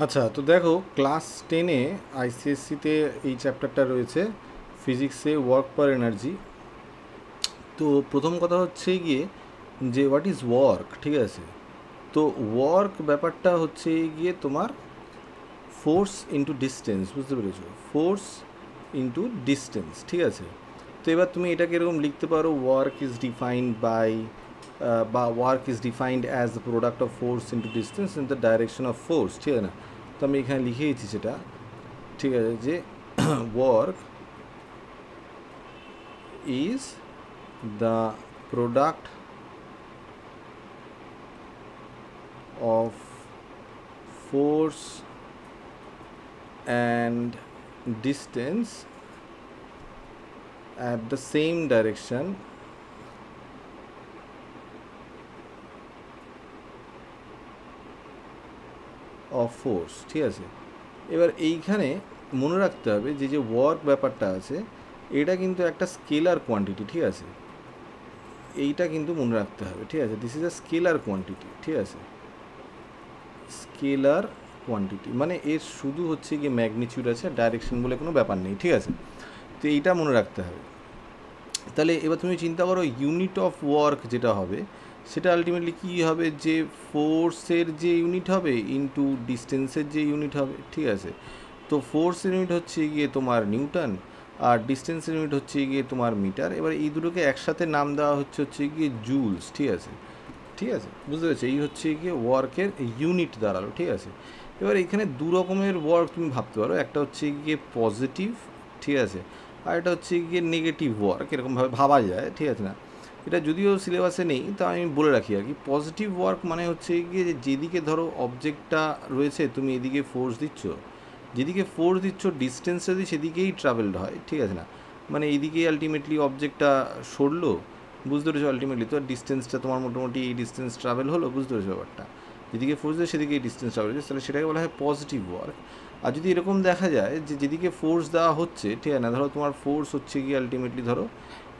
আচ্ছা, তো দেখো ক্লাস 10-এ আইসিএসসিতে এই চ্যাপ্টারটা রয়েছে, ফিজিক্সে ওয়ার্ক পার এনার্জি। তো প্রথম কথা হচ্ছে গিয়ে যে হোয়াট ইজ ওয়ার্ক, ঠিক আছে? তো ওয়ার্ক ব্যাপারটা হচ্ছে গিয়ে তোমার ফোর্স ইন্টু ডিস্টেন্স, বুঝতে পেরেছো? ফোর্স ইন্টু ডিস্টেন্স, ঠিক আছে? তো এবার তুমি এটাকে এরকম লিখতে পারো, ওয়ার্ক ইজ ডিফাইন্ড বাই বা work is defined as the product of force into distance in the direction of force, ঠিক আছে না? তো আমি এখানে লিখেইছি সেটা, ঠিক আছে, যে work is the product of force and distance at the same direction of force, ঠিক আছে? এবার এইখানে মনে রাখতে হবে যে যে ওয়ার্ক ব্যাপারটা আছে এটা কিন্তু একটা স্কেলার কোয়ান্টিটি, ঠিক আছে? এইটা কিন্তু মনে রাখতে হবে, ঠিক আছে? This is a scalar quantity, ঠিক আছে? স্কেলার কোয়ান্টিটি মানে এর শুধু হচ্ছে গিয়ে ম্যাগনিটিউড আছে, ডাইরেকশন বলে কোনো ব্যাপার নেই, ঠিক আছে? তো এইটা মনে রাখতে হবে। তাহলে এবার তুমি চিন্তা করো ইউনিট অফ ওয়ার্ক যেটা হবে সেটা আলটিমেটলি কী হবে, যে ফোর্সের যে ইউনিট হবে ইনটু ডিস্টেন্সের যে ইউনিট হবে, ঠিক আছে? তো ফোর্সের ইউনিট হচ্ছে গিয়ে তোমার নিউটন, আর ডিস্টেন্সের ইউনিট হচ্ছে গিয়ে তোমার মিটার। এবার এই দুটোকে একসাথে নাম দেওয়া হচ্ছে গিয়ে জুলস, ঠিক আছে? ঠিক আছে, বুঝতে পেরেছো? এই হচ্ছে গিয়ে ওয়ার্কের ইউনিট দাঁড়ালো, ঠিক আছে? এবার এখানে দু রকমের ওয়ার্ক তুমি ভাবতে পারো, একটা হচ্ছে গিয়ে পজিটিভ, ঠিক আছে, আর এটা হচ্ছে গিয়ে নেগেটিভ ওয়ার্ক, এরকমভাবে ভাবা যায়, ঠিক আছে না? এটা যদিও সিলেবাসে নেই, তা আমি বলে রাখি আর কি। পজিটিভ ওয়ার্ক মানে হচ্ছে গিয়ে যে যেদিকে ধরো অবজেক্টটা রয়েছে তুমি এদিকে ফোর্স দিচ্ছ, যেদিকে ফোর্স দিচ্ছ ডিস্টেন্স যদি সেদিকেই ট্রাভেলড হয়, ঠিক আছে না? মানে এইদিকেই আলটিমেটলি অবজেক্টটা সরলো, বুঝতে পেরেছো? আলটিমেটলি তো ডিস্টেন্সটা তোমার মোটামুটি এই ডিস্টেন্স ট্রাভেল হলো, বুঝতে পেরেছো ব্যাপারটা? যেদিকে ফোর্স দেয় সেদিকে এই ডিস্টেন্স ট্রাভেল হচ্ছে, তাহলে সেটাকে বলা হয় পজিটিভ ওয়ার্ক। আর যদি এরকম দেখা যায় যে যেদিকে ফোর্স দেওয়া হচ্ছে, ঠিক আছে না, ধরো তোমার ফোর্স হচ্ছে গিয়ে আলটিমেটলি ধরো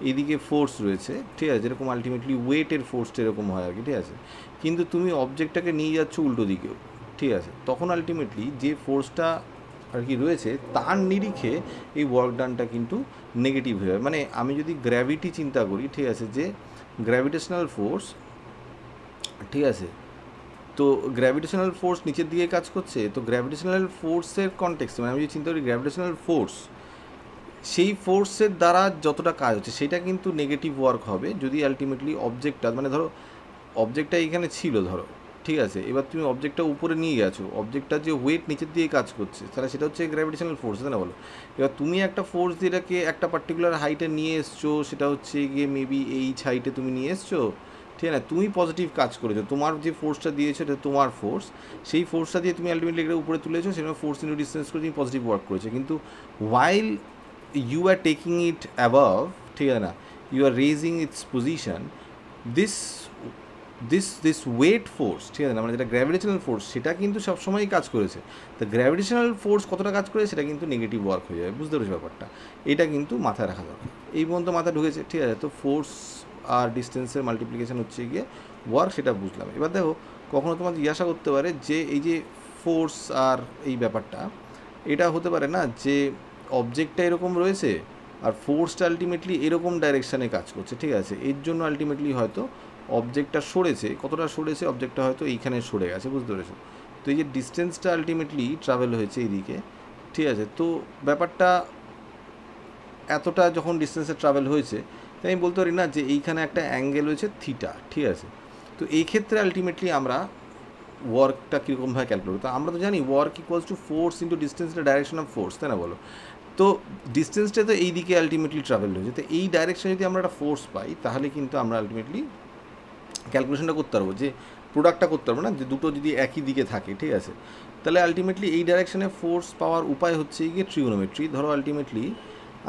এইদিকে ফোর্স রয়েছে, ঠিক আছে, যেরকম আলটিমেটলি ওয়েটের ফোর্সটা এরকম হয় আর কি, ঠিক আছে? কিন্তু তুমি অবজেক্টটাকে নিয়ে যাচ্ছ উল্টো দিকেও, ঠিক আছে? তখন আলটিমেটলি যে ফোর্সটা আর কি রয়েছে তার নিরিখে এই ওয়ার্ক ডানটা কিন্তু নেগেটিভ হয়ে যাবে। মানে আমি যদি গ্র্যাভিটি চিন্তা করি, ঠিক আছে, যে গ্র্যাভিটেশনাল ফোর্স, ঠিক আছে, তো গ্র্যাভিটেশনাল ফোর্স নিচের দিকে কাজ করছে, তো গ্র্যাভিটেশনাল ফোর্সের কনটেক্সটে মানে আমি যদি চিন্তা করি গ্র্যাভিটেশনাল ফোর্স, সেই ফোর্সের দ্বারা যতটা কাজ হচ্ছে সেটা কিন্তু নেগেটিভ ওয়ার্ক হবে যদি আলটিমেটলি অবজেক্টটা, মানে ধরো অবজেক্টটা এইখানে ছিল ধরো, ঠিক আছে, এবার তুমি অবজেক্টটা উপরে নিয়ে গেছো, অবজেক্টটার যে ওয়েট নিচের দিকে কাজ করছে, তাহলে সেটা হচ্ছে গ্র্যাভিটেশনাল ফোর্স, তাই না বলো? এবার তুমি একটা ফোর্স দিয়ে এটাকে একটা পার্টিকুলার হাইটে নিয়ে এসছো, সেটা হচ্ছে গিয়ে মেবি এইচ হাইটে তুমি নিয়ে এসছো, ঠিক আছে না? তুমি পজিটিভ কাজ করেছো, তোমার যে ফোর্সটা দিয়েছো এটা তোমার ফোর্স, সেই ফোর্সটা দিয়ে তুমি আলটিমেটলি এটা উপরে তুলেছো, সেটা ফোর্স ইন্টু ডিস্টেন্স করে তুমি পজিটিভ ওয়ার্ক করেছো। কিন্তু while you are taking it above, ঠিক আছে না, you are raising its position, this this weight force, ঠিক আছে না, মানে যেটা গ্র্যাভিটেশনাল ফোর্স সেটা কিন্তু সবসময়ই কাজ করেছে। তো গ্র্যাভিটেশনাল ফোর্স কতটা কাজ করে সেটা কিন্তু নেগেটিভ ওয়ার্ক হয়ে যাবে, বুঝতে পেরেছো ব্যাপারটা? এটা কিন্তু মাথায় রাখা দরকার। এই পর্যন্ত মাথায় ঢুকেছে, ঠিক আছে? তো ফোর্স আর ডিস্টেন্সের মাল্টিপ্লিকেশন হচ্ছে গিয়ে ওয়ার্ক, সেটা বুঝলাম। এবার দেখো কখনো তোমার জিজ্ঞাসা করতে পারে যে এই যে ফোর্স আর এই ব্যাপারটা, এটা হতে পারে না যে অবজেক্টটা এরকম রয়েছে আর ফোর্সটা আলটিমেটলি এরকম ডাইরেকশানে কাজ করছে, ঠিক আছে? এর জন্য আলটিমেটলি হয়তো অবজেক্টটা সরেছে, কতটা সরেছে, অবজেক্টটা হয়তো এইখানে সরে গেছে, বুঝতে পেরেছো? তো এই যে ডিস্টেন্সটা আলটিমেটলি ট্রাভেল হয়েছে এইদিকে, ঠিক আছে? তো ব্যাপারটা এতটা যখন ডিস্টেন্সে ট্রাভেল হয়েছে, তাই আমি বলতে পারি না যে এইখানে একটা অ্যাঙ্গেল হয়েছে থিটা, ঠিক আছে? তো এই ক্ষেত্রে আলটিমেটলি আমরা ওয়ার্কটা কীরকমভাবে ক্যালকুলেট করি? তো আমরা তো জানি work equals to force into distance into direction of force, তাই না বলো? তো ডিস্টেন্সটা তো এই দিকে আলটিমেটলি ট্রাভেল হয়েছে, তো এই ডাইরেকশনে যদি আমরা একটা ফোর্স পাই তাহলে কিন্তু আমরা আলটিমেটলি ক্যালকুলেশনটা করতে পারবো, যে প্রোডাক্টটা করতে পারবো না, যে দুটো যদি একই দিকে থাকে, ঠিক আছে? তাহলে আলটিমেটলি এই ডাইরেকশনে ফোর্স পাওয়ার উপায় হচ্ছে গিয়ে ট্রিগোনোমেট্রি। ধরো আলটিমেটলি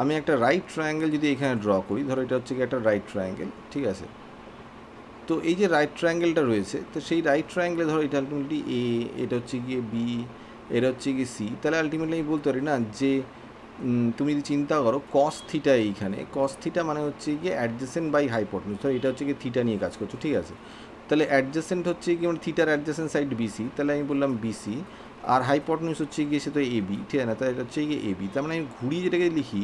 আমি একটা রাইট ট্রায়াঙ্গেল যদি এখানে ড্র করি, ধরো এটা হচ্ছে গিয়ে একটা রাইট ট্রায়াঙ্গেল, ঠিক আছে? তো এই যে রাইট ট্রায়াঙ্গেলটা রয়েছে, তো সেই রাইট ট্রায়াঙ্গেলে ধরো এটা আলটিমেটলি এ, এটা হচ্ছে গিয়ে বি, এটা হচ্ছে গিয়ে সি, তাহলে আলটিমেটলি আমি বলতে পারি না যে তুমি যদি চিন্তা করো কস থিটা, এইখানে কস থিটা মানে হচ্ছে গিয়ে অ্যাডজেসেন্ট বাই হাইপোটেনিউজ, ধরো এটা হচ্ছে গিয়ে থিটা নিয়ে কাজ করছো, ঠিক আছে? তাহলে অ্যাডজেসেন্ট হচ্ছে কি মানে থিটার অ্যাডজেসেন্ট সাইড বিসি, তাহলে আমি বললাম বিসি, আর হাইপোটেনিউজ হচ্ছে গিয়ে সে তো এ বি, ঠিক আছে না, তাই এটা হচ্ছে গিয়ে এ বি। তার মানে আমি ঘুরিয়ে যেটাকে লিখি,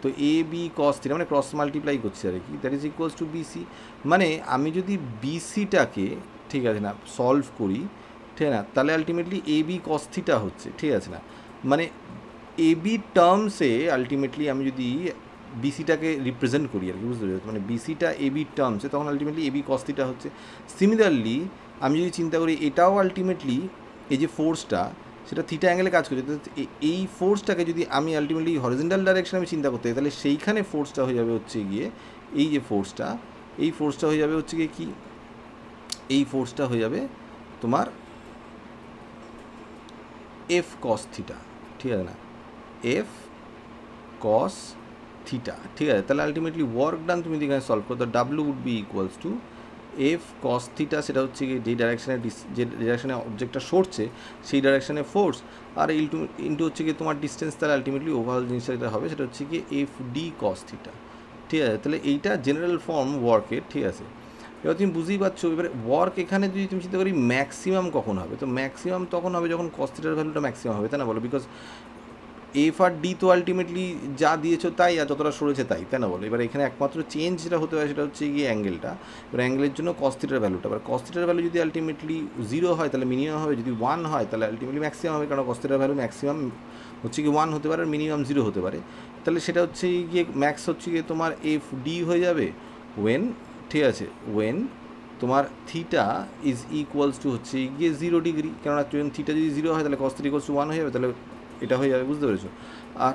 তো এ বি কস থিটা মানে ক্রস মাল্টিপ্লাই করছে আর কি, that is equals to BC. মানে আমি যদি বিসিটাকে, ঠিক আছে না, সলভ করি, ঠিক আছে না, তাহলে আলটিমেটলি এ বি কস থিটা হচ্ছে, ঠিক আছে না, মানে এ বি টার্মসে আলটিমেটলি আমি যদি বিসিটাকে রিপ্রেজেন্ট করি আর কি, বুঝতে পেরেছি, মানে বিসিটা এ বি টার্মসে, তখন আলটিমেটলি এ বি কস থিটা হচ্ছে। সিমিলারলি আমি যদি চিন্তা করি এটাও আলটিমেটলি এই যে ফোর্সটা সেটা থিটা অ্যাঙ্গেলে কাজ করছে, এই ফোর্সটাকে যদি আমি আলটিমেটলি হরিজন্টাল ডাইরেকশনে আমি চিন্তা করতে চাই, তাহলে সেইখানে ফোর্সটা হয়ে যাবে হচ্ছে গিয়ে এই যে ফোর্সটা, এই ফোর্সটা হয়ে যাবে হচ্ছে গিয়ে কি, এই ফোর্সটা হয়ে যাবে তোমার এফ কস থিটা, ঠিক আছে না, এফ কস থিটা, ঠিক আছে। তাহলে আলটিমেটলি ওয়ার্ক ডান তুমি এখানে সলভ করো, তো W would be equals to F cos theta, সেটা হচ্ছে কি যে ডাইরেকশানে যে ডাইরেকশানে অবজেক্টটা সরছে সেই ডাইরেকশানে ফোর্স, আর ইন্টু হচ্ছে কি তোমার ডিস্টেন্স, তাহলে আলটিমেটলি ওভারঅল জিনিসটা যেটা হবে সেটা হচ্ছে কি এফ ডি কস থিটা, ঠিক আছে। তাহলে এইটা জেনারেল ফর্ম ওয়ার্কের, ঠিক আছে। এবার তুমি বুঝতেই পারছো, এবারে ওয়ার্ক এখানে যদি তুমি চিন্তা করি ম্যাক্সিমাম কখন হবে, তো ম্যাক্সিমাম তখন হবে যখন কস থিটার ভ্যালুটা ম্যাক্সিমাম হবে, তাই না বলো, বিকজ এফ আর ডি তো আলটিমেটলি যা দিয়েছো তাই, আর যতটা সরেছে তাই, তাই না বলো। এবার এখানে একমাত্র চেঞ্জ যেটা হতে হয় সেটা হচ্ছে গিয়ে অ্যাঙ্গেলটা, এবার অ্যাঙ্গেলের জন্য কস থিটার ভ্যালুটা, এবার কস থিটার ভ্যালু যদি আলটিমেটলি 0 হয় তাহলে মিনিমাম হবে, যদি 1 হয় তাহলে আলটিমেটলি ম্যাক্সিমাম হবে, কারণ কস থিটার ভ্যালু ম্যাক্সিমাম হচ্ছে কি 1 হতে পারে আর মিনিমাম 0 হতে পারে। তাহলে সেটা হচ্ছে গিয়ে ম্যাক্স হচ্ছে গিয়ে তোমার এফ ডি হয়ে যাবে ওয়েন, ঠিক আছে, ওয়েন তোমার থিটা ইজ ইকুয়ালস টু হচ্ছে গিয়ে 0 ডিগ্রি, কেননা থিটা যদি 0 হয় তাহলে কস থিটা ইকুয়ালস টু 1 হয়ে যাবে, তাহলে এটা হয়ে যাবে, বুঝতে পেরেছো। আর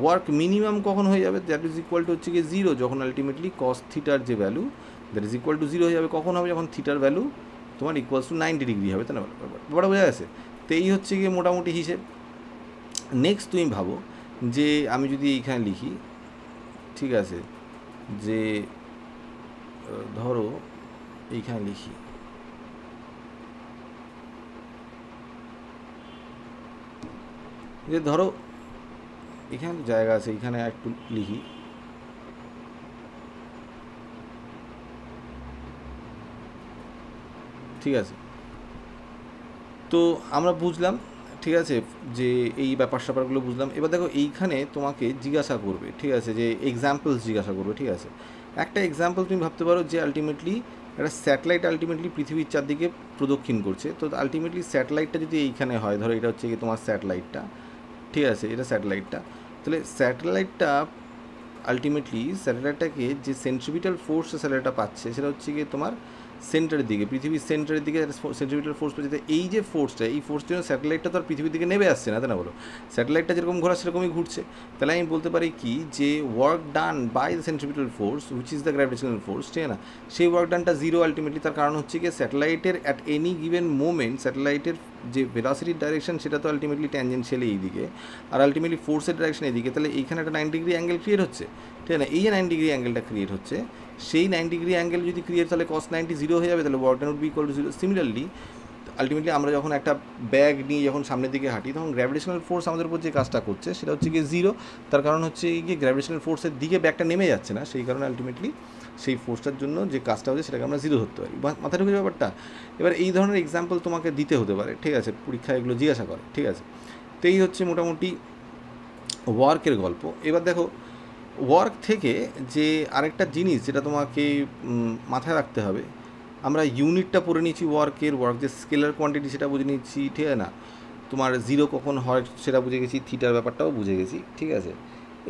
ওয়ার্ক মিনিমাম কখন হয়ে যাবে, দ্যাট ইজ ইকুয়াল টু হচ্ছে গিয়ে 0, যখন আলটিমেটলি কস থিটার যে value that is equal to 0 হয়ে যাবে, কখন হবে, যখন থিটার ভ্যালু তোমার ইকুয়ালস টু 90 ডিগ্রি হবে, তাই না, ব্যাপারটা বোঝা গেছে। তো এই হচ্ছে গিয়ে মোটামুটি হিসেব। নেক্সট তুমি ভাবো যে আমি যদি এইখানে লিখি, ঠিক আছে, যে ধরো এইখানে লিখি, যে ধরো এখানে তো জায়গা আছে, এখানে একটু লিখি, ঠিক আছে। তো আমরা বুঝলাম, ঠিক আছে, যে এই ব্যাপার স্যাপারগুলো বুঝলাম। এবার দেখো এইখানে তোমাকে জিজ্ঞাসা করবে, ঠিক আছে, যে এক্সাম্পলস জিজ্ঞাসা করবে, ঠিক আছে। একটা এক্সাম্পল তুমি ভাবতে পারো যে আলটিমেটলি একটা স্যাটেলাইট আলটিমেটলি পৃথিবীর চারদিকে প্রদক্ষিণ করছে, তো আলটিমেটলি স্যাটেলাইটটা যদি এইখানে হয়, ধরো এটা হচ্ছে কি তোমার স্যাটেলাইটটা, ঠিক আছে, এটা স্যাটেলাইটটা, তাহলে স্যাটেলাইটটা আলটিমেটলি স্যাটেলাইটটাকে যে সেন্ট্রিপিটাল ফোর্স স্যাটেলাইটটা পাচ্ছে সেটা হচ্ছে গিয়ে তোমার সেন্টারের দিকে, পৃথিবীর সেন্টারের দিকে সেন্ট্রিপিটাল ফোর্স পাচ্ছে। এই যে ফোর্সটা, এই ফোর্স জন্য স্যাটেলাইটটা তো আর পৃথিবীর দিকে নেমে আসছে না, তাই না বলো, স্যাটেলাইটটা যেরকম ঘোরা সেরকমই ঘুরছে। তাহলে আমি বলতে পারি কি যে work done by the centripetal force which is the gravitational force, ঠিক না, সেই ওয়ার্ক ডানটা 0 আলটিমেটলি। তার কারণ হচ্ছে গিয়ে স্যাটেলাইটের অ্যাট এনি গিভেন মোমেন্ট স্যাটেলাইটের যে ভেলোসিটির ডাইরেকশন সেটা তো আলটিমেটলি ট্যানজেনশিয়ালি এইদিকে, আর আলটিমেটলি ফোর্সের ডাইরেকশন এইদিকে, তাহলে এইখানে একটা 90 ডিগ্রি অ্যাঙ্গেল ক্রিয়েট হচ্ছে, ঠিক না। এই যে 90 ডিগ্রি অ্যাঙ্গেলটা ক্রিয়েট হচ্ছে, সেই 90 ডিগ্রি অ্যাঙ্গেল যদি ক্রিয়েট, তাহলে cos 90 0 হয়ে যাবে, তাহলে work done would be equal to 0। Similarly ultimately আমরা যখন একটা ব্যাগ নিয়ে যখন সামনের দিকে হাঁটি, তখন গ্র্যাভিটেশনাল ফোর্স আমাদের উপর যে কাজটা করছে সেটা হচ্ছে গিয়ে 0, তার কারণ হচ্ছে গিয়ে গ্র্যাভিটেশনাল ফোর্সের দিকে ব্যাগটা নেমে যাচ্ছে না, সেই কারণে আলটিমেটলি সেই ফোর্সটার জন্য যে কাজটা হচ্ছে সেটাকে আমরা 0 ধরতে পারি। মাথায় ঢুকে ব্যাপারটা। এবার এই ধরনের এক্সাম্পল তোমাকে দিতে হতে পারে, ঠিক আছে, পরীক্ষায় এগুলো জিজ্ঞাসা করে, ঠিক আছে। তো এই হচ্ছে মোটামুটি ওয়ার্কের গল্প। এবার দেখো ওয়ার্ক থেকে যে আরেকটা জিনিস যেটা তোমাকে মাথায় রাখতে হবে, আমরা ইউনিটটা পড়ে নিচ্ছি ওয়ার্কের, ওয়ার্ক যে স্কেলার কোয়ান্টিটি সেটা বুঝে নিচ্ছি, ঠিক আছে না, তোমার 0 কখন হয় সেটা বুঝে গেছি, থিটার ব্যাপারটাও বুঝে গেছি, ঠিক আছে।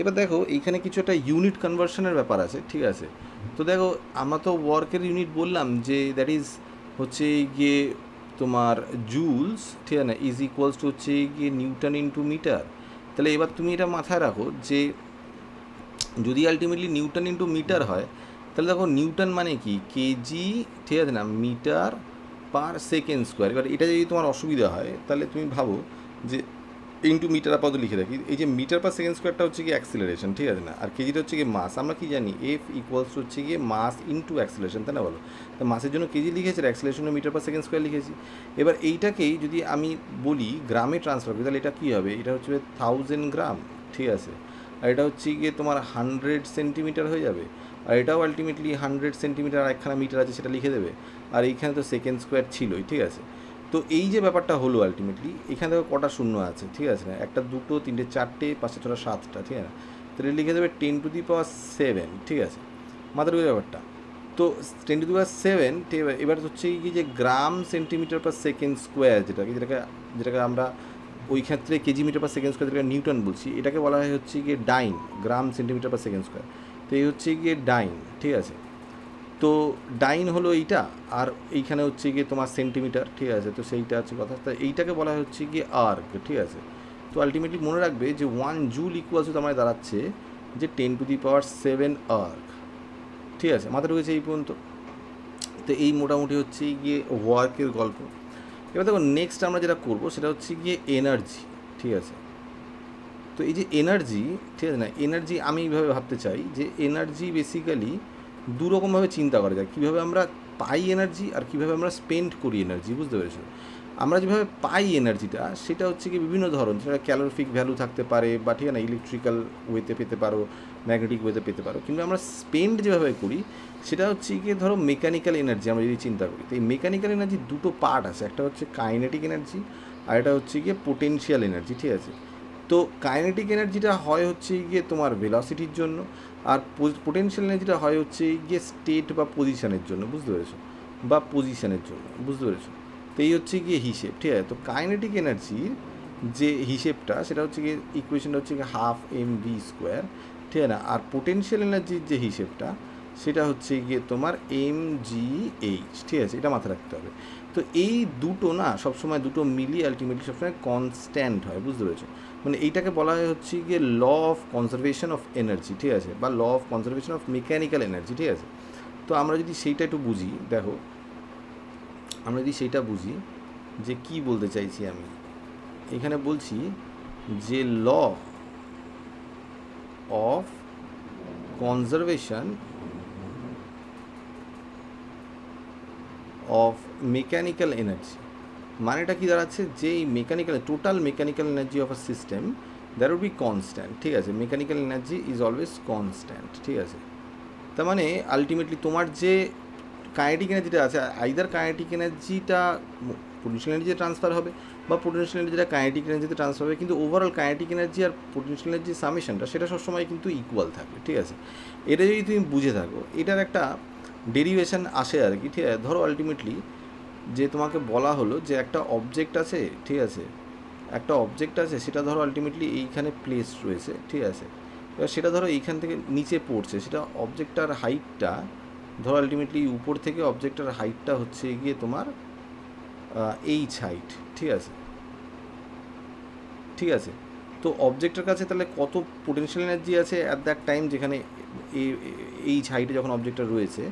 এবার দেখো এইখানে কিছু একটা ইউনিট কনভার্সনের ব্যাপার আছে, ঠিক আছে। তো দেখো আমরা তো ওয়ার্কের ইউনিট বললাম যে দ্যাট ইজ হচ্ছে গিয়ে তোমার জুলস, ঠিক আছে না, ইজ ইকুয়ালস টু হচ্ছে গিয়ে নিউটন ইন্টু মিটার। তাহলে এবার তুমি এটা মাথায় রাখো যে যদি আলটিমেটলি নিউটন ইন্টু মিটার হয়, তাহলে দেখো নিউটন মানে কি কেজি, ঠিক আছে না, মিটার পার সেকেন্ড স্কোয়ার। এবার এটা যদি তোমার অসুবিধা হয় তাহলে তুমি ভাবো যে ইন্টু মিটার আপাতত লিখে রাখি, এই যে মিটার পার সেকেন্ড স্কোয়ারটা হচ্ছে কি অ্যাক্সিলারেশন, ঠিক আছে না, আর কেজিটা হচ্ছে কি মাস। আমরা কি জানি এফ ইকুয়ালস হচ্ছে গিয়ে মাস ইন্টু অ্যাক্সিলারেশন, তাই না বলো। তো মাসের জন্য কেজি লিখেছি আর অ্যাক্সিলারেশনের মিটার পার সেকেন্ড স্কোয়ার লিখেছি। এবার এইটাকেই যদি আমি বলি গ্রামে ট্রান্সফার করি, তাহলে এটা কী হবে, এটা হচ্ছে 1000 গ্রাম, ঠিক আছে, আর এটা হচ্ছে গিয়ে তোমার 100 সেন্টিমিটার হয়ে যাবে, আর এটাও আলটিমেটলি 100 সেন্টিমিটার, আর একখানা মিটার আছে সেটা লিখে দেবে, আর এইখানে তো সেকেন্ড স্কোয়ার ছিলই, ঠিক আছে। তো এই যে ব্যাপারটা হলো আলটিমেটলি, এখানে দেখো কটা শূন্য আছে, ঠিক আছে না, একটা দুটো তিনটে চারটে পাঁচটা ছটা সাতটা, ঠিক আছে না, তাহলে লিখে দেবে 10⁻7, ঠিক আছে, মাথার ওই ব্যাপারটা। তো 10⁻7 এবার হচ্ছে কি যে gram centimetre per second square, যেটাকে আমরা ওই ক্ষেত্রে kg metre per second square, যেটাকে নিউটন বলছি, এটাকে বলা হয় হচ্ছে গিয়ে dyne, gram centimetre per second square. তো এই হচ্ছে গিয়ে ডাইন, ঠিক আছে। তো ডাইন হলো এইটা, আর এইখানে হচ্ছে গিয়ে তোমার সেন্টিমিটার, ঠিক আছে, তো সেইটা হচ্ছে কথা। তো এইটাকে বলা হচ্ছে গিয়ে আর্ক, ঠিক আছে। তো আলটিমেটলি মনে রাখবে যে 1 জুল ইকুয়ালস টু আমার দাঁড়াচ্ছে যে 10⁻7 আর্ক, ঠিক আছে, মাথা ঢুকেছে এই পর্যন্ত। তো এই মোটামুটি হচ্ছে গিয়ে ওয়ার্কের গল্প। এবার দেখো নেক্সট আমরা যেটা করবো সেটা হচ্ছে গিয়ে এনার্জি, ঠিক আছে। তো এই যে এনার্জি, ঠিক আছে না, এনার্জি আমি এইভাবে ভাবতে চাই যে এনার্জি বেসিক্যালি দুরকমভাবে চিন্তা করা যায়, কীভাবে আমরা পাই এনার্জি আর কীভাবে আমরা স্পেন্ড করি এনার্জি, বুঝতে পেরেছো? আমরা যেভাবে পাই এনার্জিটা সেটা হচ্ছে কি বিভিন্ন ধরন, সেটা ক্যালোরিফিক ভ্যালু থাকতে পারে, বা ঠিক আছে না, ইলেকট্রিক্যাল ওয়েতে পেতে পারো, ম্যাগনেটিক ওয়েতে পেতে পারো, কিন্তু আমরা স্পেন্ড যেভাবে করি সেটা হচ্ছে গিয়ে ধরো মেকানিক্যাল এনার্জি। আমরা যদি চিন্তা করি তো এই মেকানিক্যাল এনার্জির দুটো পার্ট আছে, একটা হচ্ছে কাইনেটিক এনার্জি আর এটা হচ্ছে গিয়ে পোটেনশিয়াল এনার্জি, ঠিক আছে। তো কাইনেটিক এনার্জিটা হয় হচ্ছে গিয়ে তোমার ভেলোসিটির জন্য, আর পোটেনশিয়াল এনার্জিটা হয় হচ্ছে গিয়ে স্টেট বা পজিশনের জন্য, বুঝতে পেরেছো, বা পজিশনের জন্য, বুঝতে পেরেছো। তো এই হচ্ছে গিয়ে হিসেব, ঠিক আছে। তো কাইনেটিক এনার্জির যে হিসেবটা সেটা হচ্ছে গিয়ে ইকুয়েশনটা হচ্ছে গিয়ে 12mv², ঠিক আছে না, আর পোটেনশিয়াল এনার্জির যে হিসেবটা সেটা হচ্ছে গিয়ে তোমার mgh, ঠিক আছে, এটা মাথায় রাখতে হবে। তো এই দুটো না সবসময় দুটো মিলিয়ে আলটিমেটলি সবসময় কনস্ট্যান্ট হয়, বুঝতে পেরেছো। মানে এইটাকে বলা হয় হচ্ছে গিয়ে law of conservation of energy, ঠিক আছে, বা law of conservation of mechanical energy, ঠিক আছে। তো আমরা যদি সেইটা একটু বুঝি, দেখো আমরা যদি সেইটা বুঝি যে কি বলতে চাইছি আমি, এখানে বলছি যে law of conservation of mechanical energy, মানেটা কি দাঁড়াচ্ছে যে এই mechanical total mechanical energy of a system that would be constant, ঠিক আছে, mechanical energy is always constant, ঠিক আছে। তার মানে আলটিমেটলি তোমার যে কাইনেটিক এনার্জিটা আছে, আইদার কাইনেটিক এনার্জিটা পোটেনশিয়াল এনার্জিতে ট্রান্সফার হবে বা পোটেনশিয়াল এনার্জিটা কাইনেটিক এনার্জিতে ট্রান্সফার হবে, কিন্তু ওভারঅল কাইনেটিক এনার্জি আর পোটেনশিয়াল এনার্জির সামেশনটা সেটা সবসময় কিন্তু ইকুয়াল থাকবে, ঠিক আছে। এটা যদি তুমি বুঝে থাকো, এটার একটা ডেরিভেশন আসে আর কি, ঠিক আছে। ধরো আলটিমেটলি যে তোমাকে বলা হলো যে একটা অবজেক্ট আছে, ঠিক আছে, একটা অবজেক্ট আছে, সেটা ধরো আলটিমেটলি এইখানে প্লেস রয়েছে, ঠিক আছে। এবার সেটা ধরো এইখান থেকে নিচে পড়ছে, সেটা অবজেক্টটার হাইটটা ধরো আলটিমেটলি উপর থেকে অবজেক্টটার হাইটটা হচ্ছে গিয়ে তোমার এইচ হাইট, ঠিক আছে, ঠিক আছে। তো অবজেক্টের কাছে তাহলে কত পোটেনশিয়াল এনার্জি আছে অ্যাট দ্যাট টাইম, যেখানে এইচ হাইটে যখন অবজেক্টটা রয়েছে,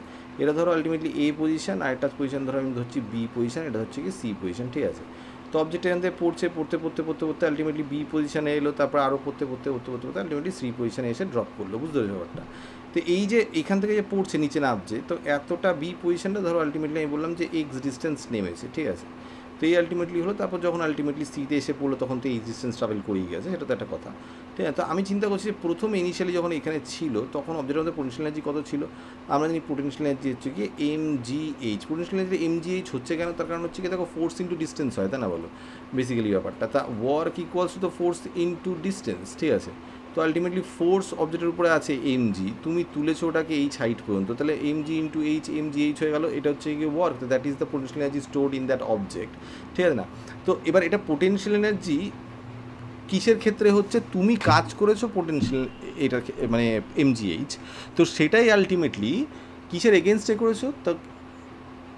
এটা ধরো আলটিমেটলি এ পজিশন, আর একটা পজিশন ধরো আমি ধরছি বি পজিশন, এটা হচ্ছে কি সি পজিশন, ঠিক আছে। তো অবজেক্ট এখান থেকে পড়তে আলটিমেটলি বি পজিশনে এলো, তারপর আরও পড়তে আলটিমেটলি সি পজিশনে এসে ড্রপ করলো, বুঝতে পারছো ব্যাপারটা। তো এই যে এখান থেকে যে পড়ছে নিচে নামছে, তো এতটা বি পজিশনটা ধরো আলটিমেটলি আমি বললাম যে এক্স ডিস্টেন্স নেমেছে, ঠিক আছে। তো এই আলটিমেটলি হলো, তারপর যখন আলটিমেটলি সিতে এসে পড়লো তখন তো এই ডিস্টেন্স ট্রাভেল করেই গেছে, সেটা তো একটা কথা, ঠিক আছে। তো আমি চিন্তা করছি যে প্রথমে ইনিশিয়ালি যখন এখানে ছিল তখন অবজেক্টের মধ্যে পোটেনশিয়াল এনার্জি কত ছিল, আমরা জানি পোটেনশিয়াল এনার্জি হচ্ছে কি mgh। পোটেনশিয়াল এনার্জি mgh হচ্ছে কেন, তার কারণ হচ্ছে কি দেখো ফোর্স ইন্টু ডিস্টেন্স হয়, তাই না বলো, বেসিক্যালি ব্যাপারটা। তা work equals to the force into distance, ঠিক আছে। তো আলটিমেটলি ফোর্স অবজেক্টের উপরে আছে mg, তুমি তুলেছো ওটাকে এইচ হাইট পর্যন্ত, তাহলে mg ইন্টু এইচ, mgh হয়ে গেল, এটা হচ্ছে গিয়ে work, that is the potential energy stored in that object, ঠিক আছে না। তো এবার এটা পোটেনশিয়াল এনার্জি কিসের ক্ষেত্রে হচ্ছে, তুমি কাজ করেছো পোটেনশিয়াল, এটা মানে mgh, তো সেটাই আলটিমেটলি কিসের এগেনস্টে করেছো, তো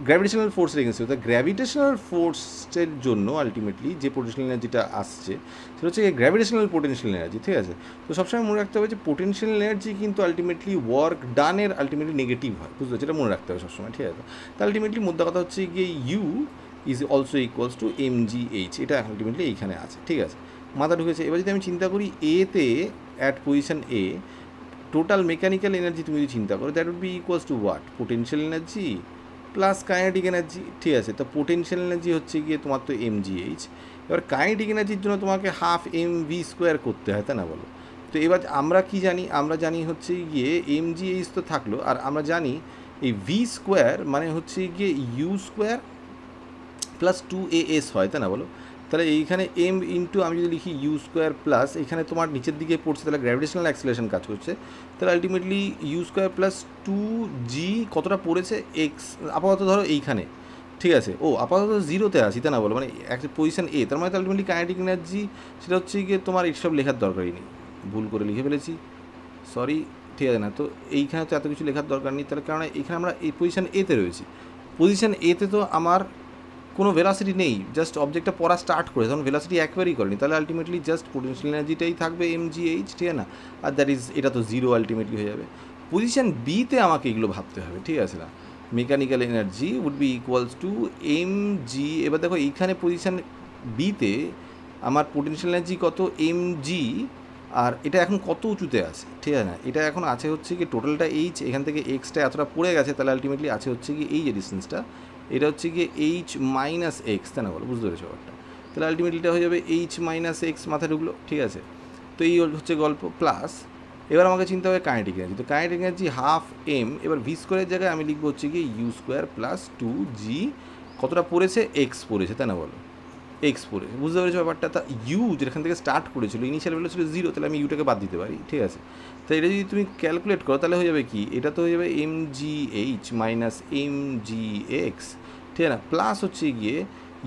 গ্র্যাভিটেশনাল ফোর্সের এগেনস্টে। তো গ্র্যাভিটেশনাল ফোর্সের জন্য আলটিমেটলি যে পোটেনশিয়াল এনার্জিটা আসছে সেটা হচ্ছে গ্র্যাভিটেশনাল পোটেনশিয়াল এনার্জি, ঠিক আছে। তো সবসময় মনে রাখতে হবে যে পোটেনশিয়াল এনার্জি কিন্তু আলটিমেটলি ওয়ার্ক ডানের আলটিমেটলি নেগেটিভ হয়, বুঝতে পারছো, এটা মনে রাখতে হবে সবসময়, ঠিক আছে। তো আলটিমেটলি মুদ্রা কথা হচ্ছে গিয়ে U is also equals to mgh, এটা আলটিমেটলি এইখানে আছে, ঠিক আছে, মাথা ঢুকেছে। এবার যদি আমি চিন্তা করি এতে at position A total mechanical energy তুমি যদি চিন্তা করো, that would be equals to what, potential energy plus kinetic energy, ঠিক আছে। তো পোটেনশিয়াল এনার্জি হচ্ছে গিয়ে তোমার তো mgh, এবার কাইনেটিক এনার্জির জন্য তোমাকে 12mv² করতে হয়, তাই না বলো। তো এবার আমরা কি জানি, আমরা জানি হচ্ছে গিয়ে mgh তো থাকলো, আর আমরা জানি এই v² মানে হচ্ছে গিয়ে u² প্লাস 2as হয়, তাই না বলো? তাহলে এইখানে m ইন্টু আমি যদি লিখি ইউ স্কোয়ার প্লাস এখানে তোমার নিচের দিকে পড়ছে, তাহলে গ্র্যাভিটেশনাল অ্যাক্সিলারেশন কাজ করছে, তাহলে ultimately you square plus 2g কতটা পড়েছে এক্স, আপাতত ধরো এইখানে, ঠিক আছে? ও আপাতত জিরোতে আছি, তাই না বলো? মানে একটা পজিশন এ, তার মানে তো আলটিমেটলি কাইনেটিক এনার্জি সেটা হচ্ছে গিয়ে তোমার এইসব লেখার দরকারই নেই, ভুল করে লিখে ফেলেছি, সরি, ঠিক আছে না? তো এইখানে তো এত কিছু লেখার দরকার নেই, তার কারণে এখানে আমরা এই পজিশন এতে রয়েছি, পজিশন এতে তো আমার কোনো ভেলোসিটি নেই, জাস্ট অবজেক্টটা পড়া স্টার্ট করে তখন ভেলোসিটি একবারই করেনি, তাহলে আলটিমেটলি জাস্ট পোটেনশিয়াল এনার্জিটাই থাকবে mgh, ঠিক আছে না? আর দ্যাট ইজ, এটা তো জিরো আলটিমেটলি হয়ে যাবে। পজিশন বিতে আমাকে এগুলো ভাবতে হবে, ঠিক আছে না? Mechanical energy would be equals to mg, এবার দেখো এইখানে পজিশন বিতে আমার পোটেনশিয়াল এনার্জি কত, mg, আর এটা এখন কত উঁচুতে আছে, ঠিক আছে না? এটা এখন আছে হচ্ছে কি টোটালটা এইচ, এখান থেকে এক্সটা এতটা পড়ে গেছে, তাহলে আলটিমেটলি আছে হচ্ছে কি এই যে ডিস্টেন্সটা, এটা হচ্ছে গিয়ে এইচ মাইনাস এক্স, তাই না বলো? বুঝতে পেরেছো ব্যাপারটা? তাহলে আলটিমেটলি এটা হয়ে যাবে এইচ মাইনাস এক্স, মাথায় ঢুকলো, ঠিক আছে? তো এই হচ্ছে গল্প। প্লাস এবার আমাকে চিন্তা হবে কাইনেটিক এনার্জি, তো কাইনেটিক এনার্জি হাফ এম, এবার ভি স্কোয়ারের জায়গায় আমি লিখবো হচ্ছে গিয়ে ইউ স্কোয়ার প্লাস 2g, কতটা পড়েছে, এক্স পড়েছে, তাই না বলো? এক্স পড়েছে, বুঝতে পেরেছো ব্যাপারটা? তা ইউ যেখান থেকে স্টার্ট করেছিল ইনিশিয়াল ভ্যালু ছিল জিরো, তাহলে আমি ইউটাকে বাদ দিতে পারি, ঠিক আছে? তো এটা যদি তুমি ক্যালকুলেট করো তাহলে হয়ে যাবে কি, এটা তো হয়ে যাবে mgh মাইনাস mgx, ঠিক আছে না? প্লাস হচ্ছে গিয়ে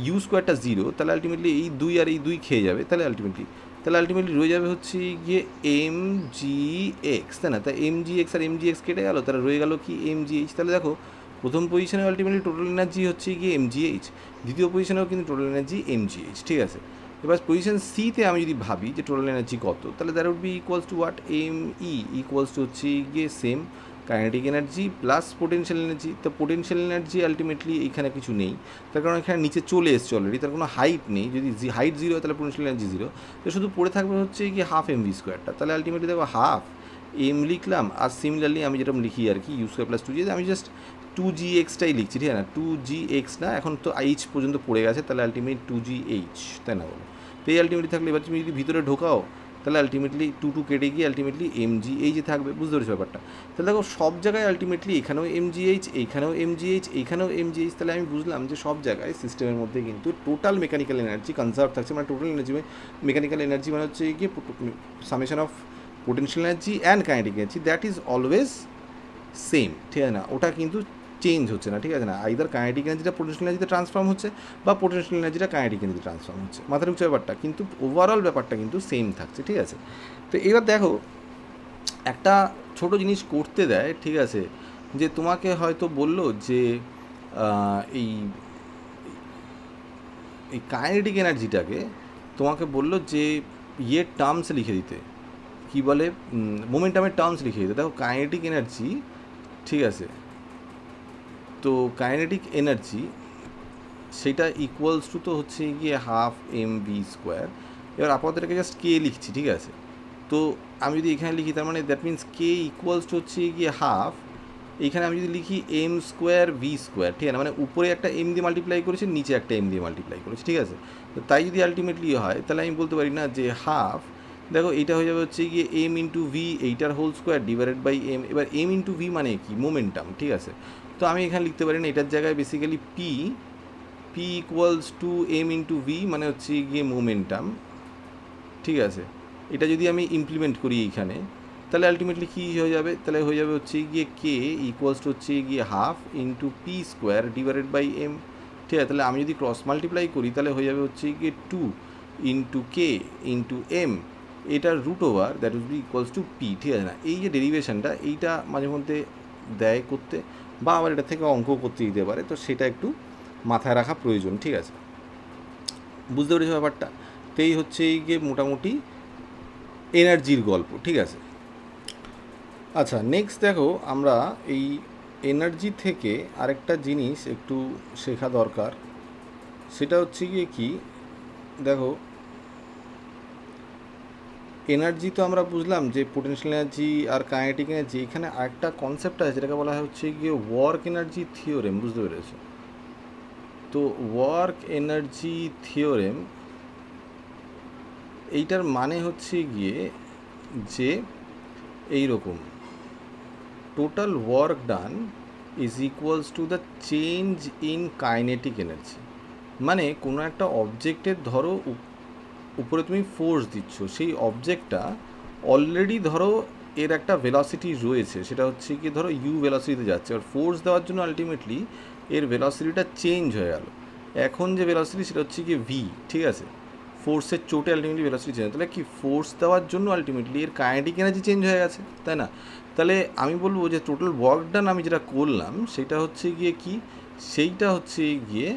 ইউ স্কোয়ারটা জিরো, তাহলে আলটিমেটলি এই দুই আর এই দুই খেয়ে যাবে, তাহলে আলটিমেটলি রয়ে যাবে হচ্ছে গিয়ে mgx, তাই না? তাই mgx আর mgx কেটে গেল, তাহলে রয়ে গেল কি mgh। তাহলে দেখো প্রথম পজিশনে আলটিমেটলি টোটাল এনার্জি হচ্ছে গিয়ে mgh, দ্বিতীয় পজিশনেও কিন্তু টোটাল এনার্জি mgh, ঠিক আছে? এবার পজিশন সিতে আমি যদি ভাবি যে টোটাল এনার্জি কত, তাহলে that would be equals to what, mE equals to হচ্ছে গিয়ে same kinetic energy plus potential energy. তো পোটেনশিয়াল এনার্জি আলটিমেটলি এখানে কিছু নেই, তার কারণ এখানে নিচে চলে এসছে অলরেডি, তার কোনো হাইট নেই, যদি হাইট জিরো হয় তাহলে পোটেনশিয়াল এনার্জি জিরো, তো শুধু পড়ে থাকবে হচ্ছে গিয়ে হাফ mv স্কোয়ারটা, তাহলে আলটিমেটলি দেখো হাফ এম লিখলাম, আর সিমিলারলি আমি যেরকম লিখি আর কি ইউ স্কোয়ার প্লাস 2g, আমি জাস্ট 2gxটাই লিখছি, ঠিক আছে না? 2gx না, এখন তো এইচ পর্যন্ত পড়ে গেছে, তাহলে আলটিমেট 2gh, তাই না বলো? তো এই আলটিমেটলি থাকলে এবার তুমি যদি ভিতরে ঢোকাও তাহলে আলটিমেটলি 2 কেটে গিয়ে আলটিমেটলি mgh থাকবে, বুঝতে পেরেছো ব্যাপারটা? তাহলে দেখো সব জায়গায় আলটিমেটলি এখানেও mgh, এইখানেও mgh, এইখানেও mgh, তাহলে আমি বুঝলাম যে সব জায়গায় সিস্টেমের মধ্যে কিন্তু টোটাল মেকানিক্যাল এনার্জি কনজার্ভ থাকছে, মানে টোটাল এনার্জি, মেকানিক্যাল এনার্জি মানে হচ্ছে গিয়ে summation of potential energy and kinetic energy, that is always same, ঠিক আছে না? ওটা কিন্তু চেঞ্জ হচ্ছে না, ঠিক আছে না? আইদার কাইনেটিক এনার্জিটা পোটেনশিয়াল এনার্জিতে ট্রান্সফর্ম হচ্ছে বা পোটেনশিয়াল এনার্জিটা কাইনেটিক এনার্জিতে ট্রান্সফর্ম হচ্ছে, মাথার উচ্চ ব্যাপারটা কিন্তু ওভারঅল ব্যাপারটা কিন্তু সেম থাকছে, ঠিক আছে? তো এবার দেখো একটা ছোট জিনিস করতে দেয়, ঠিক আছে? যে তোমাকে হয়তো বললো যে এই এই কাইনেটিক এনার্জিটাকে তোমাকে বললো যে ইয়ের টার্মস লিখে দিতে, কী বলে, মোমেন্টামের টার্মস লিখে দিতে। দেখো কাইনেটিক এনার্জি, ঠিক আছে, তো কাইনেটিক এনার্জি সেটা ইকুয়ালস টু তো হচ্ছে গিয়ে হাফ mv স্কোয়ার, এবার আপাতত এটাকে জাস্ট কে লিখছি, ঠিক আছে? তো আমি যদি এখানে লিখি তার মানে that means K equals to হচ্ছে গিয়ে হাফ, এইখানে আমি যদি লিখি এম স্কোয়ার ভি স্কোয়ার, ঠিক আছে, মানে উপরে একটা এম দিয়ে মাল্টিপ্লাই করেছি, নিচে একটা এম দিয়ে মাল্টিপ্লাই করেছি, ঠিক আছে? তো তাই যদি আলটিমেটলি হয় তাহলে আমি বলতে পারি না যে হাফ, দেখো এইটা হয়ে যাবে হচ্ছে গিয়ে এম ইন্টু ভি, এইটার whole square divided by m. এবার এম ইন্টু ভি মানে কি, মোমেন্টাম, ঠিক আছে? তো আমি এখানে লিখতে পারি না, এটার জায়গায় basically p equals to m into v, মানে হচ্ছে গিয়ে মোমেন্টাম, ঠিক আছে? এটা যদি আমি ইমপ্লিমেন্ট করি এইখানে তাহলে আলটিমেটলি কী হয়ে যাবে, তাহলে হয়ে যাবে হচ্ছে গিয়ে কে ইকুয়ালস টু হচ্ছে গিয়ে half into p square divided by m, ঠিক আছে? তাহলে আমি যদি ক্রস মাল্টিপ্লাই করি তাহলে হয়ে যাবে হচ্ছে গিয়ে 2 ইন্টু কে ইন্টু এম, এটার root over that will be equals to p, ঠিক আছে না? এই যে ডেরিভেশনটা এইটা মাঝে মধ্যে দেয় করতে, বা আবার এটা থেকে অঙ্ক করতে দিতে পারে, তো সেটা একটু মাথায় রাখা প্রয়োজন, ঠিক আছে? বুঝতে পেরেছো ব্যাপারটা? তো এই হচ্ছে এই গিয়ে মোটামুটি এনার্জির গল্প, ঠিক আছে? আচ্ছা, নেক্সট দেখো আমরা এই এনার্জি থেকে আরেকটা জিনিস একটু শেখা দরকার, সেটা হচ্ছে গিয়ে কি, দেখো এনার্জি তো আমরা বুঝলাম যে পোটেনশিয়াল এনার্জি আর কাইনেটিক এনার্জি, এখানে আরেকটা কনসেপ্ট আছে যেটাকে বলা হয় হচ্ছে গিয়ে ওয়ার্ক এনার্জি থিওরেম, বুঝতে পেরেছো? তো ওয়ার্ক এনার্জি থিওরেম এইটার মানে হচ্ছে গিয়ে যে এই রকম, total work done is equals to the change in kinetic energy, মানে কোনো একটা অবজেক্টের ধরো উপরে তুমি ফোর্স দিচ্ছ, সেই অবজেক্টটা অলরেডি ধরো এর একটা ভেলোসিটি রয়েছে, সেটা হচ্ছে কি ধরো ইউ ভেলোসিটিতে যাচ্ছে, আর ফোর্স দেওয়ার জন্য আলটিমেটলি এর ভেলোসিটিটা চেঞ্জ হয়ে গেল। এখন যে ভেলোসিটি সেটা হচ্ছে কি ভি, ঠিক আছে, ফোর্সের চোটে আলটিমেটলি ভেলোসিটি চেঞ্জ, তাহলে কি ফোর্স দেওয়ার জন্য আলটিমেটলি এর কাইনেটিক এনার্জি চেঞ্জ হয়ে গেছে, তাই না? তাহলে আমি বলবো যে টোটাল ওয়ার্ক ডান আমি যেটা করলাম সেটা হচ্ছে গিয়ে কি, সেইটা হচ্ছে গিয়ে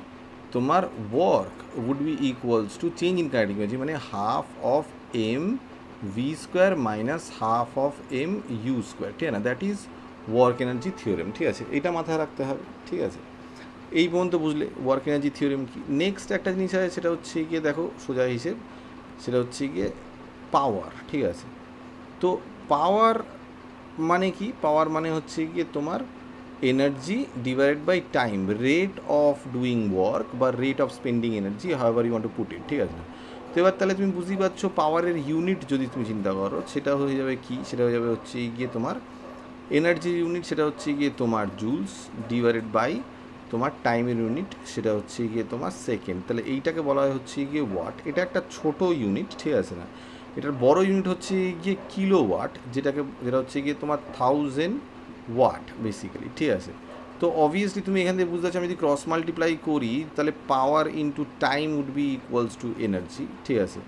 তোমার work would be equals to change in kinetic energy, মানে half of m v square minus half of m u square, ঠিক আছে না? That is work energy theorem, ঠিক আছে, এটা মাথায় রাখতে হবে, ঠিক আছে। এই পর্যন্ত বুঝলে ওয়ার্ক এনার্জি থিওরেম কি। নেক্সট একটা জিনিস আছে, সেটা হচ্ছে গিয়ে দেখো সোজা হিসেব, সেটা হচ্ছে গিয়ে পাওয়ার, ঠিক আছে। তো পাওয়ার মানে কি? পাওয়ার মানে হচ্ছে গিয়ে তোমার energy divided by time, rate of doing work বা rate of spending energy, however you want to put it, ঠিক আছে। তো এবার তাহলে তুমি বুঝতেই পারছো পাওয়ারের ইউনিট যদি তুমি চিন্তা করো সেটা হয়ে যাবে কি, সেটা হয়ে যাবে হচ্ছে গিয়ে তোমার এনার্জি ইউনিট, সেটা হচ্ছে গিয়ে তোমার জুলস ডিভাইডেড বাই তোমার টাইমের ইউনিট, সেটা হচ্ছে গিয়ে তোমার সেকেন্ড। তাহলে এইটাকে বলা হয় হচ্ছে গিয়ে ওয়াট। এটা একটা ছোট ইউনিট, ঠিক আছে না? এটার বড় ইউনিট হচ্ছে গিয়ে কিলো ওয়াট, যেটা হচ্ছে গিয়ে তোমার 1000 ওয়াট বেসিক্যালি, ঠিক আছে। তো অবভিয়াসলি তুমি এখান থেকে বুঝতে পারছো, আমি যদি ক্রস মাল্টিপ্লাই করি তাহলে power into time would be equals to energy, ঠিক আছে।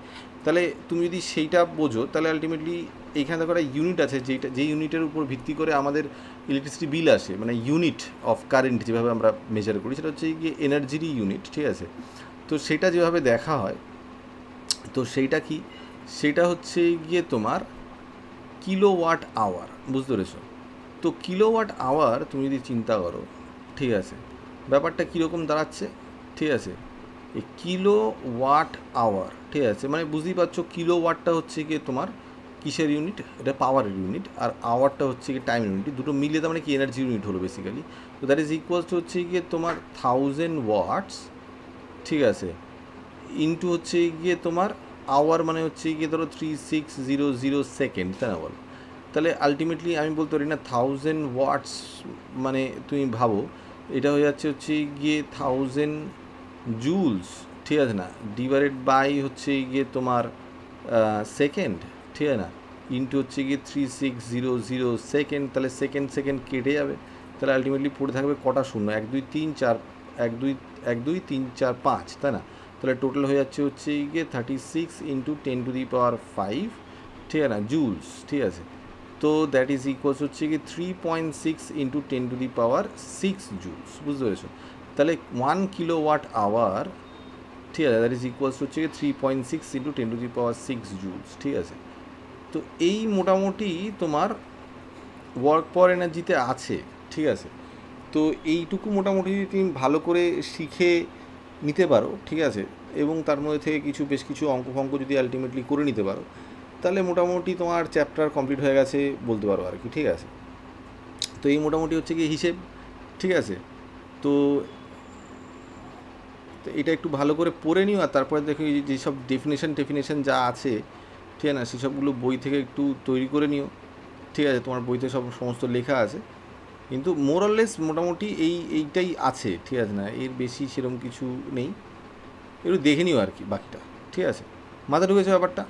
তাহলে তুমি যদি সেইটা বোঝো তাহলে আলটিমেটলি এইখানে দেখো একটা ইউনিট আছে, যেই ইউনিটের উপর ভিত্তি করে আমাদের ইলেকট্রিসিটি বিল আসে, মানে ইউনিট অফ কারেন্ট যেভাবে আমরা মেজার করি সেটা হচ্ছে গিয়ে এনার্জিরই ইউনিট, ঠিক আছে। তো সেটা যেভাবে দেখা হয়, তো সেইটা কি, সেটা হচ্ছে গিয়ে তোমার কিলোওয়াট আওয়ার, বুঝতে পেরেছো? তো কিলোওয়াট আওয়ার তুমি যদি চিন্তা করো, ঠিক আছে, ব্যাপারটা কীরকম দাঁড়াচ্ছে, ঠিক আছে। এই কিলোওয়াট আওয়ার, ঠিক আছে, মানে বুঝতেই পারছো কিলোওয়াটটা হচ্ছে গিয়ে তোমার কিসের ইউনিট, এটা পাওয়ারের ইউনিট, আর আওয়ারটা হচ্ছে গিয়ে টাইম ইউনিট, দুটো মিলে তার মানে কি এনার্জি ইউনিট হলো বেসিক্যালি। তো দ্যাট ইজ ইকুয়ালস টু হচ্ছে গিয়ে তোমার 1000 ওয়াটস, ঠিক আছে, ইন্টু হচ্ছে গিয়ে তোমার আওয়ার, মানে হচ্ছে গিয়ে ধরো 3600 সেকেন্ড, তাই না বল? তাহলে আলটিমেটলি আমি বলতে পারি না 1000 ওয়াটস, মানে তুমি ভাবো এটা হয়ে যাচ্ছে হচ্ছে গিয়ে 1000 জুলস, ঠিক আছে না, ডিভাইডেড বাই হচ্ছে গিয়ে তোমার সেকেন্ড, ঠিক আছে না, ইন্টু হচ্ছে গিয়ে 3600 সেকেন্ড। তাহলে সেকেন্ড সেকেন্ড কেটে যাবে, তাহলে আলটিমেটলি পড়ে থাকবে কটা শূন্য, 1 2 3 4, 1 2 1 2 3 4 5, তাই না? তাহলে টোটাল হয়ে যাচ্ছে হচ্ছে গিয়ে 36 ইন্টু 10⁵, ঠিক আছে না, জুলস, ঠিক আছে। তো দ্যাট ইজ ইকুয়ালস হচ্ছে কি 3.6 ইন্টু 10⁶ জুলস, বুঝতে পেরেছো? তাহলে 1 কিলোওয়াট আওয়ার, ঠিক আছে, দ্যাট ইজ ইকুয়ালস হচ্ছে কি 3.6 ইন্টু 10⁶ জুলস, ঠিক আছে। তো এই মোটামুটি তোমার ওয়ার্ক পাওয়ার এনার্জিতে আছে, ঠিক আছে। তো এইটুকু মোটামুটি তুমি ভালো করে শিখে নিতে পারো, ঠিক আছে, এবং তার মধ্যে থেকে বেশ কিছু অঙ্ক ফঙ্ক যদি আলটিমেটলি করে নিতে পারো, তাহলে মোটামুটি তোমার চ্যাপ্টার কমপ্লিট হয়ে গেছে বলতে পারো আর কি, ঠিক আছে। তো এই মোটামুটি হচ্ছে কি হিসেব, ঠিক আছে। তো এটা একটু ভালো করে পড়ে নিও, আর তারপরে দেখো যেসব ডেফিনেশন যা আছে, ঠিক আছে না, সেসবগুলো বই থেকে একটু তৈরি করে নিও, ঠিক আছে। তোমার বইতে সমস্ত লেখা আছে, কিন্তু মোরাললেস মোটামুটি এইটাই আছে, ঠিক আছে না, এর বেশি সেরকম কিছু নেই। একটু দেখে নিও আর কি বাকিটা, ঠিক আছে। মাথা ঢুকেছে ব্যাপারটা?